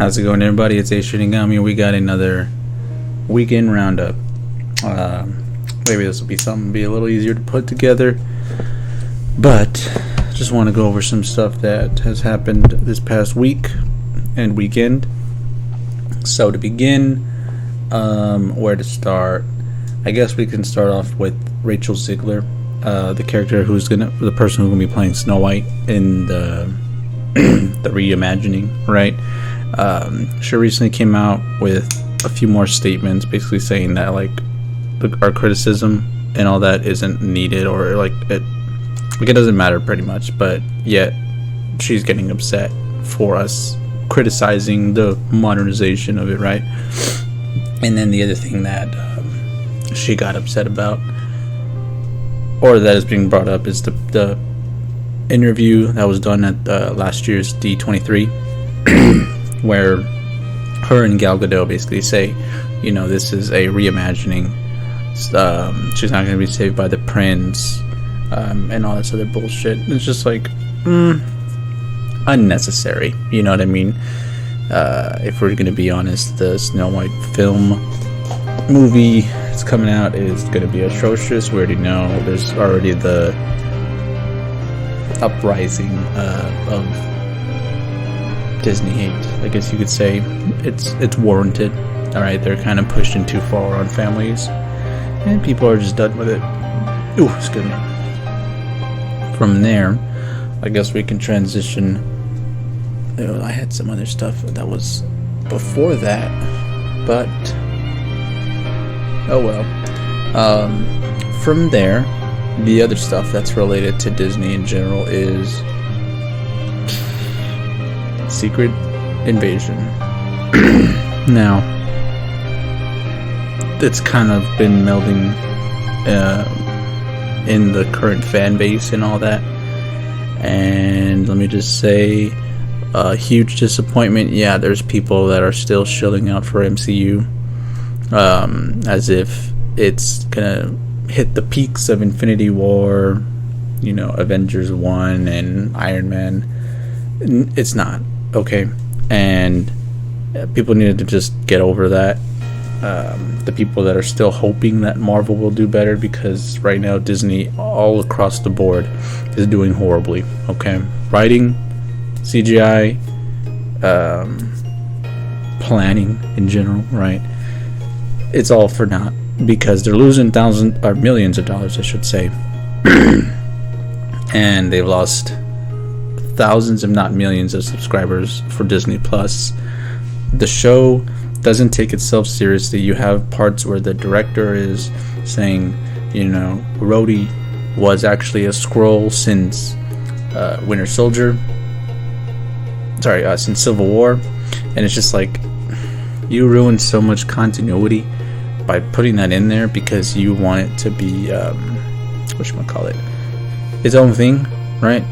How's it going, everybody? It's A Shinigami. We got another weekend roundup. Maybe this will be something be a little easier to put together, but just want to go over some stuff that has happened this past week and weekend. So to begin, where to start? I guess we can start off with Rachel Zegler, the character the person who's gonna be playing Snow White in the the reimagining, right? She recently came out with a few more statements, basically saying that our criticism and all that isn't needed, or it doesn't matter pretty much. But yet she's getting upset for us criticizing the modernization of it, right? And then the other thing that she got upset about, or that is being brought up, is the interview that was done at last year's D23, where her and Gal Gadot basically say, this is a reimagining. She's not going to be saved by the prince, and all this other bullshit. It's just unnecessary. You know what I mean? If we're going to be honest, the Snow White movie that's coming out is going to be atrocious. We already know there's already the uprising of Disney hate, I guess you could say. It's warranted. All right, they're kind of pushing too far on families, and people are just done with it. Ooh, excuse me. From there, I guess we can transition. I had some other stuff that was before that, but oh well. From there, the other stuff that's related to Disney in general is Secret Invasion. Now, it's kind of been melding in the current fan base and all that. And let me just say, a huge disappointment. Yeah, there's people that are still shilling out for MCU, as if it's gonna hit the peaks of Infinity War, Avengers 1 and Iron Man. It's not, okay? And people need to just get over that. The people that are still hoping that Marvel will do better, because right now Disney all across the board is doing horribly, okay? Writing, CGI, planning in general, right? It's all for naught, because they're losing millions of dollars, I should say. And they've lost thousands, if not millions, of subscribers for Disney Plus. The show doesn't take itself seriously. You have parts where the director is saying, Rhodey was actually a Skrull since Winter Soldier. Since Civil War. And it's just you ruined so much continuity by putting that in there, because you want it to be its own thing, right?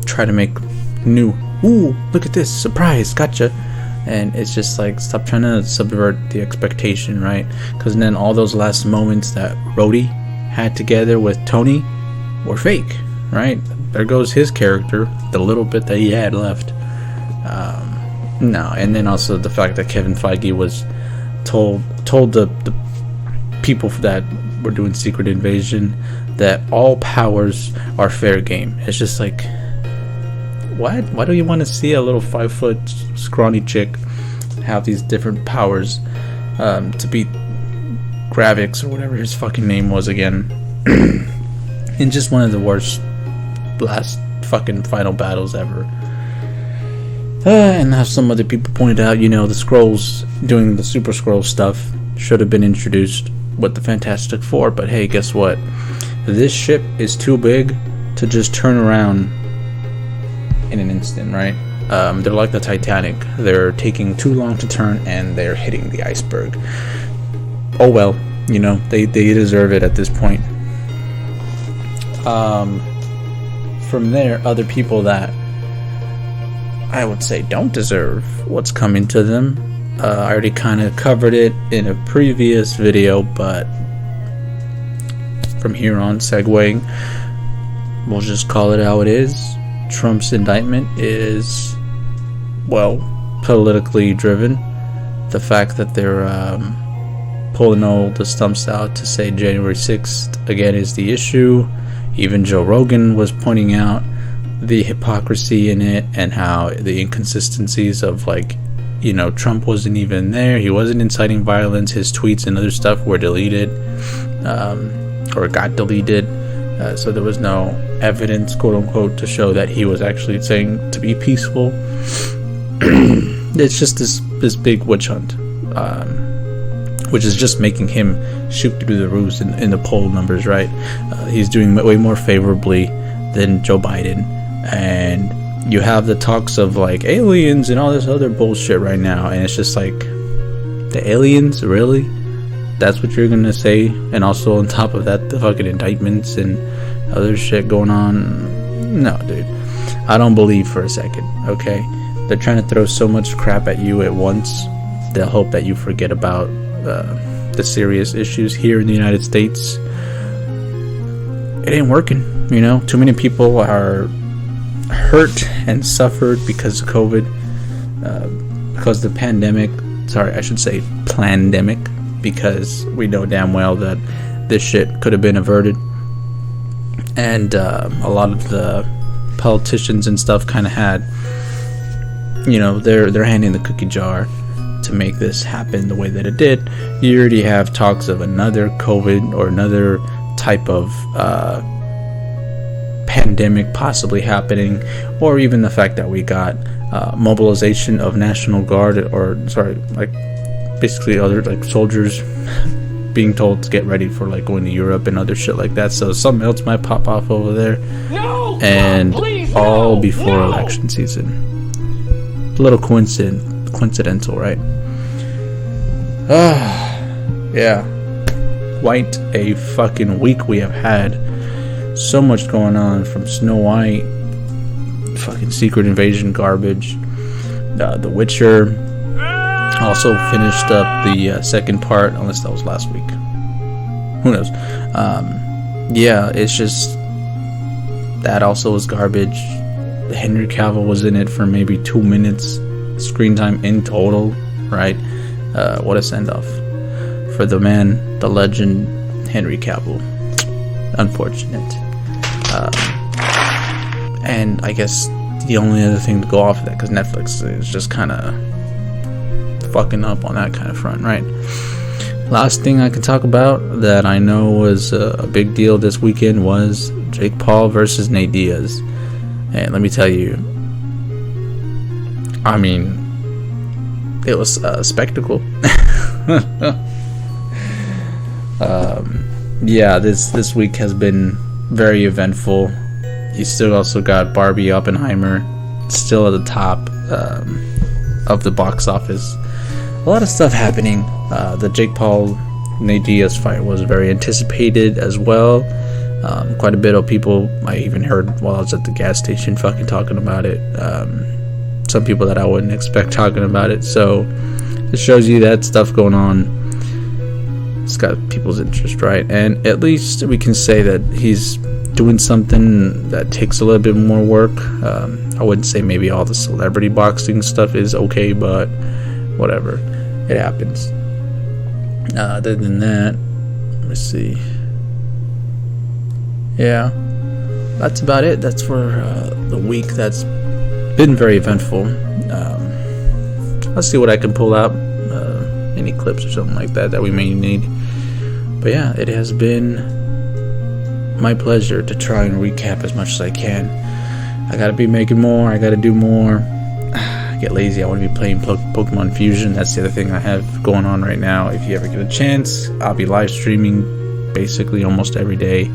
Try to make new, ooh, look at this, surprise, gotcha. And it's just stop trying to subvert the expectation, right? Because then all those last moments that Rhodey had together with Tony were fake, right? There goes his character, the little bit that he had left. No, and then also the fact that Kevin Feige was told the people that were doing Secret Invasion that all powers are fair game. It's just what? Why do you want to see a little 5-foot scrawny chick have these different powers to beat Gravix or whatever his fucking name was again? In just one of the worst last fucking final battles ever. And as some other people pointed out, the Skrulls doing the Super Skrull stuff should have been introduced with the Fantastic Four. But hey, guess what? This ship is too big to just turn around in an instant, right? They're like the Titanic. They're taking too long to turn, and they're hitting the iceberg. Oh well, they deserve it at this point. From there, other people that I would say don't deserve what's coming to them. I already kind of covered it in a previous video, but from here on, segueing, we'll just call it how it is. Trump's indictment is well, politically driven. The fact that they're pulling all the stumps out to say January 6th again is the issue. Even Joe Rogan was pointing out the hypocrisy in it and how the inconsistencies of, like, you know, Trump wasn't even there. He wasn't inciting violence. His tweets and other stuff were deleted, or got deleted. So there was no evidence, quote unquote, to show that he was actually saying to be peaceful. It's just this big witch hunt, which is just making him shoot through the roofs in the poll numbers, right? He's doing way more favorably than Joe Biden. And you have the talks of, like, aliens and all this other bullshit right now. And it's just like, the aliens, really? That's what you're gonna say? And also on top of that, the fucking indictments and other shit going on? No, dude. I don't believe for a second, okay? They're trying to throw so much crap at you at once. They'll hope that you forget about the serious issues here in the United States. It ain't working, you know? Too many people are hurt and suffered because of COVID, because the pandemic. Sorry, I should say plandemic, because we know damn well that this shit could have been averted. And a lot of the politicians and stuff kind of had, you know, their hand in the cookie jar to make this happen the way that it did. You already have talks of another COVID or another type of pandemic possibly happening, or even the fact that we got mobilization of National Guard, or sorry, like basically other, like, soldiers being told to get ready for, like, going to Europe and other shit like that. So something else might pop off over there. No, and please, all no, before election season. A little coincidental, right? Yeah. Quite a fucking week we have had. So much going on, from Snow White, fucking Secret Invasion garbage, The Witcher. Also finished up the second part, unless that was last week. Who knows? Yeah, it's just that also was garbage. Henry Cavill was in it for maybe 2 minutes screen time in total, right? What a send-off for the man, the legend, Henry Cavill. Unfortunate. And I guess the only other thing to go off of that, because Netflix is just kind of fucking up on that kind of front, right? Last thing I can talk about that I know was a big deal this weekend was Jake Paul versus Nate Diaz. And let me tell you, I mean, it was a spectacle. Yeah, this week has been very eventful. You still also got Barbie Oppenheimer still at the top of the box office. A lot of stuff happening. The Jake Paul Nate Diaz fight was very anticipated as well. Quite a bit of people I even heard while I was at the gas station fucking talking about it. Some people that I wouldn't expect talking about it. So it shows you that stuff going on. It's got people's interest, right? And at least we can say that he's doing something that takes a little bit more work. I wouldn't say maybe all the celebrity boxing stuff is okay, but whatever, it happens. Other than that, let me see. Yeah, that's about it. That's for the week that's been very eventful. Let's see what I can pull out, any clips or something like that we may need. But yeah, it has been my pleasure to try and recap as much as I can. I gotta be making more, I gotta do more. I get lazy, I want to be playing Pokemon Fusion. That's the other thing I have going on right now. If you ever get a chance, I'll be live streaming basically almost every day,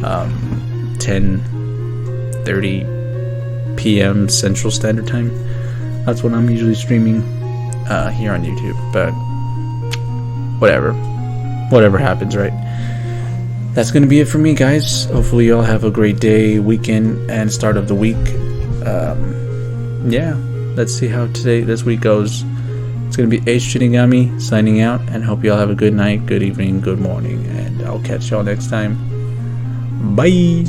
10:30 p.m. Central Standard Time. That's when I'm usually streaming here on YouTube. But whatever happens, right? That's gonna be it for me, guys. Hopefully y'all have a great day, weekend, and start of the week. Yeah, let's see how this week goes. It's gonna be H Shinigami signing out, and hope y'all have a good night, good evening, good morning, and I'll catch y'all next time. Bye.